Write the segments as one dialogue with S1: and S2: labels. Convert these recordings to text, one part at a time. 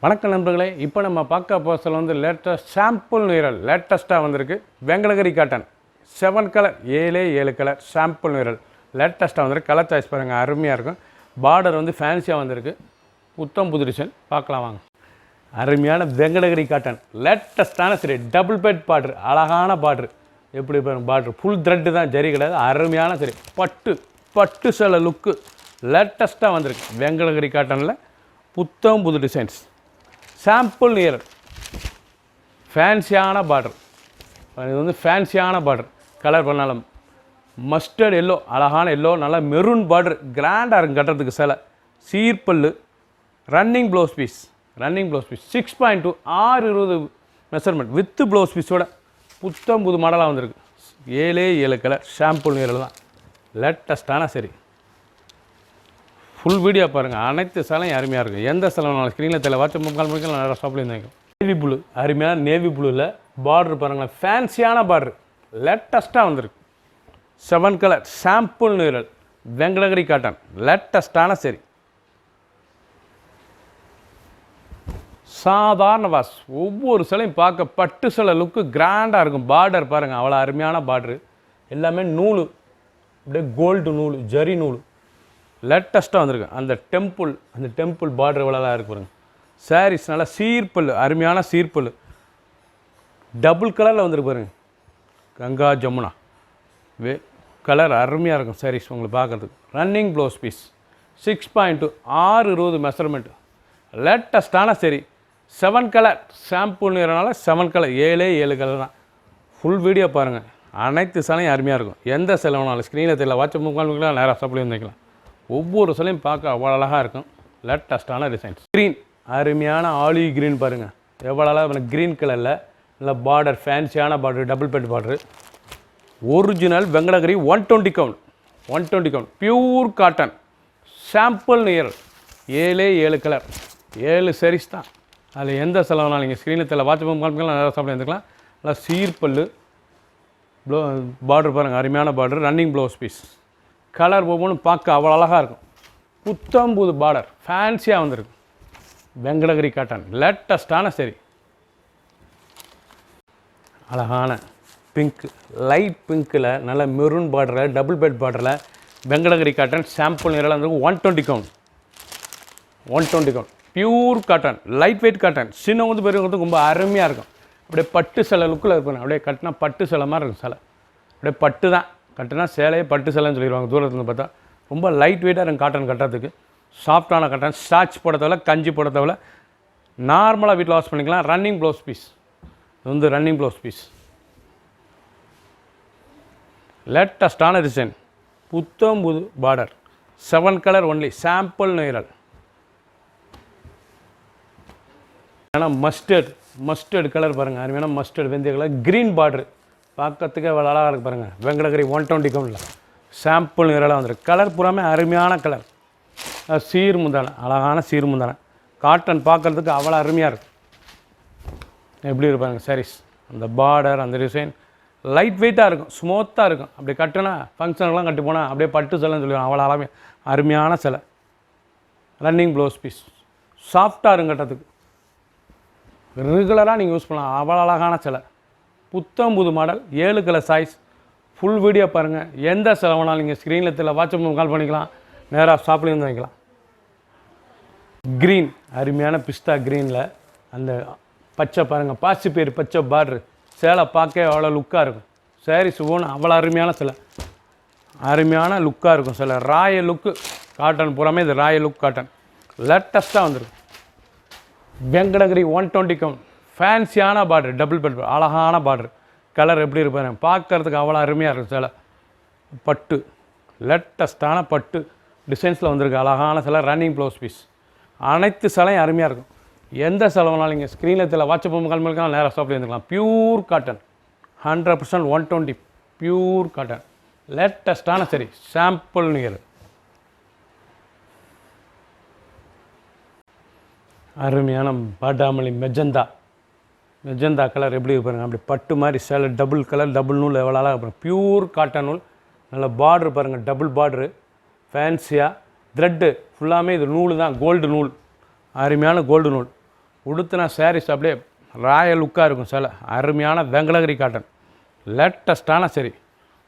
S1: வணக்கம் நண்பர்களே, இப்போ நம்ம பார்க்க போஸ்டில் வந்து லேட்டஸ்ட் சாம்பிள் நியூரல் லேட்டஸ்ட்டாக வந்திருக்கு. Venkatagiri cotton 7 colour 7 colour sample neural லேட்டஸ்ட்டாக வந்திருக்கு. கலர் சாய்ஸ் பாருங்கள், அருமையாக இருக்கும். பார்டர் வந்து ஃபேன்சியாக வந்திருக்கு. புத்தம் புது டிசைன் பார்க்கலாம் வாங்க. அருமையான வெங்கடகிரி காட்டன் லேட்டஸ்ட்டான சரி டபுள் பெட் பார்டர், அழகான பார்டர். எப்படி பாருங்கள், பார்டர் ஃபுல் த்ரெட்டு தான், ஜரி கிடையாது. அருமையான சரி பட்டு சில லுக்கு லேட்டஸ்ட்டாக வந்திருக்கு. வெங்கடகிரி காட்டனில் புத்தம் புது டிசைன்ஸ் சாம்பிள் நியர் ஃபேன்சியான பார்டர். இது வந்து ஃபேன்சியான பார்டர். கலர் பண்ணாலும் மஸ்டர்ட் எல்லோ, அழகான எல்லோ, நல்லா மெரூன் பார்டர். கிராண்டாக இருக்கும் கட்டுறதுக்கு. சில சீர்பல்லு, running blouse piece 6.2 620 measurement with blouse பீஸோட புத்தம் புது மாடலாக வந்திருக்கு. 7 கலர் சாம்பிள் நியரில் தான் லேட்டஸ்ட்டான சரி. ஃபுல் வீடியோ பாருங்கள். அனைத்து சேலையும் அருமையாக இருக்கும். எந்த சேலை ஸ்க்ரீனில் தெரியல, வாட்ஸ்அப் கால் பண்ணிக்கலாம். நிறையா ஷாப்பில் இருந்தாங்க. நேவி ப்ளூ, அருமையான நேவி ப்ளூவில் பார்டர் பாருங்களேன், ஃபேன்சியான பார்டர் லேட்டஸ்ட்டாக வந்திருக்கு. 7 கலர் சாம்பிள் நியூரல் வெங்கடகிரி காட்டன் லேட்டஸ்ட்டான சரி. சாதாரண வாஸ், ஒவ்வொரு சிலையும் பார்க்க பட்டு சிலை லுக்கு கிராண்டாக இருக்கும். பார்டர் பாருங்கள், அவ்வளோ அருமையான பார்டரு. எல்லாமே நூல், அப்படியே கோல்டு நூல், ஜரி நூல் லேட்டஸ்ட்டாக வந்திருக்கு. அந்த டெம்பிள் பார்டர் இவ்வளோலாம் இருக்கு பாருங்க. சாரீஸ் நல்லா சீர்பல், அருமையான சீர்பல். டபுள் கலரில் வந்துருக்கு பாருங்க. கங்கா ஜமுனா கலர் அருமையாக இருக்கும் சாரீஸ் உங்களுக்கு பார்க்குறதுக்கு. ரன்னிங் ப்ளவுஸ் பீஸ் 6.2 620 மெஷர்மெண்ட் லேட்டஸ்ட்டான சரி. 7 கலர் சாம்பிள் நிறனால 7 கலர் 7 கலர் தான். ஃபுல் வீடியோ பாருங்கள். அனைத்து சேலையும் அருமையாக இருக்கும். எந்த சேலை வேணாலும் ஸ்க்ரீனில் தெரியல, வாட்ஸ்அப் முக்கால் நேராக சப்ளை வந்துக்கலாம். ஒவ்வொரு சிலையும் பார்க்க அவ்வளோ அழகாக இருக்கும். லேட்டஸ்ட்டான டிசைன்ஸ். க்ரீன், அருமையான ஆலிவ் க்ரீன் பாருங்கள், எவ்வளோ அழகாக க்ரீன் கலரில் நல்ல பார்டர், ஃபேன்சியான border, double bed border. Original Venkatagiri 120 count pure cotton sample நியர் 7 கலர் 7 சாரீஸ் தான். அதில் எந்த செலவுனாலும் நீங்கள் ஸ்க்ரீனில் தெரியல, வாட்ஸ்அப் காமிக்கலாம், நிறையா சாப்பிட இருந்துக்கலாம். நல்லா சீர்பல்லு பார்டர் பாருங்கள், அருமையான border. Running blouse piece. Colour ஒவ்வொன்றும் பார்க்க அவ்வளோ அழகாக இருக்கும். புத்தம்புது பார்டர் ஃபேன்சியாக வந்திருக்கு. வெங்கடகிரி காட்டன் லேட்டஸ்ட்டான சரி. அழகான பிங்க், லைட் பிங்க்கில் நல்ல மெரூன் பார்டரில், டபுள் பெட் பார்டரில் வெங்கடகிரி காட்டன் சாம்பிள் நிறலாம் வந்து 120 count pure cotton, light weight cotton. சின்னவங்க பெரியவங்களுக்கு ரொம்ப அருமையாக இருக்கும். அப்படியே பட்டு சிலை லுக்கில் இருப்பாங்க. அப்படியே கட்டினா பட்டு சிலை மாதிரி இருக்கும். சிலை அப்படியே பட்டு தான், கட்டுனா சேலையே பட்டு சேலைன்னு சொல்லிடுவாங்க தூரத்துலேருந்து பார்த்தா. ரொம்ப லைட் வெயிட்டாக இருக்கும் காட்டன் கட்டுறதுக்கு. சாஃப்டான காட்டன், ஸ்டார்ச் போட தேவை, கஞ்சி போட தேவை. நார்மலாக வீட்டில் வாஷ் பண்ணிக்கலாம். ரன்னிங் ப்ளவுஸ் பீஸ், இது வந்து ரன்னிங் ப்ளவுஸ் பீஸ். லேட்டஸ்ட்டான டிசைன், புத்தம் புது border. 7 colour only sample neural. ஆனால் மஸ்டர்ட் கலர் பாருங்கள், அருமையான மஸ்டர்ட் வெந்தய கலர். க்ரீன் பார்டர் பார்க்கறதுக்கு அவ்வளோ அழகாக இருக்குது பாருங்கள். வெங்கடகிரி 120 கவுண்டில் சாம்பிள் நிறலாக வந்துருக்கு. கலர் பூராமே அருமையான கலர். சீர் முந்தானை, அழகான சீர் முந்தானை. காட்டன் பார்க்குறதுக்கு அவ்வளோ அருமையாக இருக்கும். எப்படி இருப்பாங்க சாரீஸ், அந்த பார்டர், அந்த டிசைன் லைட் வெயிட்டாக இருக்கும், ஸ்மூத்தாக இருக்கும். அப்படி கட்டுனா ஃபங்க்ஷனுக்குலாம் கட்டி போனால் அப்படியே பட்டு சிலைன்னு சொல்லுவாங்க. அவ்வளோ அருமையான சிலை. ரன்னிங் ப்ளவுஸ் பீஸ் சாஃப்டாக இருக்கும் கட்டுறதுக்கு. ரெகுலராக நீங்கள் யூஸ் பண்ணலாம். அவ்வளோ அழகான சிலை. புத்தம் புது model, 7 colour choice. Full video பாருங்கள். எந்த செலவுனாலும் நீங்கள் ஸ்க்ரீனில் தெரியல, வாட்ஸ்அப் கால் பண்ணிக்கலாம், நேராக ஷாப்லேயும் வந்து வாங்கிக்கலாம். க்ரீன், அருமையான பிஸ்தா க்ரீனில் அந்த பச்சை பாருங்கள், பாசிப்பேர் பச்சை பார்டரு. சேலை பார்க்க அவ்வளோ லுக்காக இருக்கும். சாரீஸ் ஒவ்வொன்று அவ்வளோ அருமையான சிலை, அருமையான லுக்காக இருக்கும். சில ராய லுக்கு காட்டன் பூராமே இது ராய லுக் காட்டன் லேட்டஸ்ட்டாக வந்துருக்கும். வெங்கடகிரி 120 கவுண்ட் ஃபேன்சியான பார்டர், டபுள் பெட், அழகான பார்டர். கலர் எப்படி இருப்பாரு பார்க்குறதுக்கு அவ்வளோ அருமையாக இருக்கும். சிலை பட்டு, லேட்டஸ்ட்டான பட்டு டிசைன்ஸில் வந்திருக்கு. அழகான சிலை. Running blouse piece. அனைத்து சிலையும் அருமையாக இருக்கும். எந்த செலவுனாலும் நீங்கள் ஸ்க்ரீனில் தெரியல, வாட்ஸ்அப் கால் பண்ணிக்கலாம், நேராக ஷாப்பில் இருந்துக்கலாம். பியூர் காட்டன் 100% 120 பியூர் காட்டன் லேட்டஸ்ட்டான சரி. சாம்பிள் நியர் அருமையான பாட்டாமல்லி மெஜந்தா கலர் எப்படி பாருங்கள். அப்படி பட்டு மாதிரி சேலை, டபுள் கலர், டபுள் நூல் எவ்வளோ அழகாக பாருங்கள். பியூர் காட்டன் நூல், நல்ல பார்ட்ரு பாருங்கள், டபுள் பார்ட்ரு ஃபேன்சியாக. த்ரெட்டு ஃபுல்லாமே இது நூல் தான், கோல்டு நூல், அருமையான கோல்டு நூல். உடுத்தின சாரீஸ் அப்படியே ராயல் லுக்காக இருக்கும் சில அருமையான வெங்கடகிரி காட்டன் லேட்டஸ்ட்டான சரி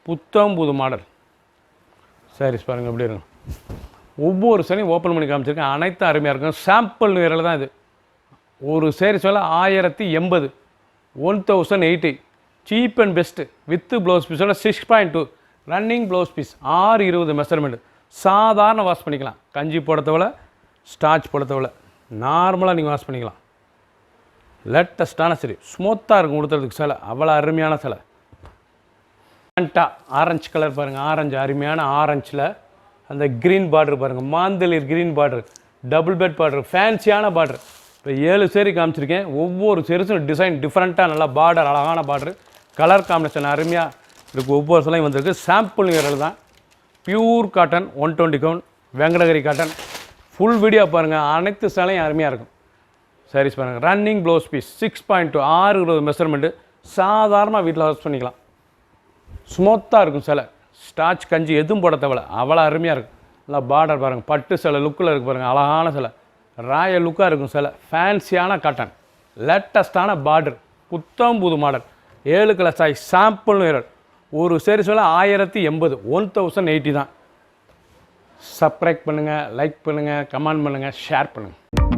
S1: புத்தம் புது மாடல் சாரீஸ் பாருங்கள் எப்படி இருக்கும். ஒவ்வொரு சேலையும் ஓப்பன் பண்ணி காமிச்சிருக்கேன். அனைத்தும் அருமையாக இருக்கும். சாம்பிள் வேரில் தான் இது. ஒரு சாரீஸ் விலை 1080, 1080. Cheap and best with blouse பீஸோட 6.2 ரன்னிங் ப்ளவுஸ் பீஸ் 620 மெஷர்மெண்ட். சாதாரண வாஷ் பண்ணிக்கலாம். கஞ்சி போடத்தவில்லை, ஸ்டார்ச் போடத்தவில்லை, நார்மலாக நீங்கள் வாஷ் பண்ணிக்கலாம். லேட்டஸ்ட்டான சரி ஸ்மூத்தாக இருக்கும் கொடுத்துறதுக்கு சிலை அவ்வளோ அருமையான சிலை. ஆரஞ்சு கலர் பாருங்கள், ஆரஞ்சு அருமையான ஆரஞ்சில் அந்த க்ரீன் பார்டர் பாருங்கள், மாந்தளிர் green border, double bed border, ஃபேன்சியான பார்டர். இப்போ 7 சேரீ காமிச்சிருக்கேன். ஒவ்வொரு சேரீஸும் டிசைன் டிஃப்ரெண்ட்டாக நல்லா பார்டர் அழகான பார்டர், கலர் காம்பினேஷன் அருமையாக இருக்குது. ஒவ்வொரு சிலையும் வந்திருக்கு. சாம்பிள் விரல் தான். Pure cotton 120 count Venkatagiri cotton. Full video பாருங்கள். அனைத்து சிலையும் அருமையாக இருக்கும். சாரீஸ் பாருங்கள். Running blouse piece 6.2 620 measurement. சாதாரணமாக வீட்டில் வாஷ் பண்ணிக்கலாம். ஸ்மூத்தாக இருக்கும் சிலை. ஸ்டார்ச் கஞ்சி எதுவும் போட தேவையில்ல, அவ்வளோ அருமையாக இருக்கும். நல்லா பார்டர் பாருங்கள், பட்டு சிலை லுக்கில் இருக்குது பாருங்கள், அழகான சிலை, ராயல் லுக்காக இருக்கும் சிலை. ஃபேன்சியான காட்டன், லேட்டஸ்ட்டான பார்டர், புத்தம் புது மாடல், 7 கலர் சாய் சாம்பிள் வீரர். ஒரு சேரீ சொல்ல 1080, 1080 தான். சப்ஸ்கிரைப் பண்ணுங்கள், லைக் பண்ணுங்கள், கமெண்ட் பண்ணுங்கள், ஷேர் பண்ணுங்கள்.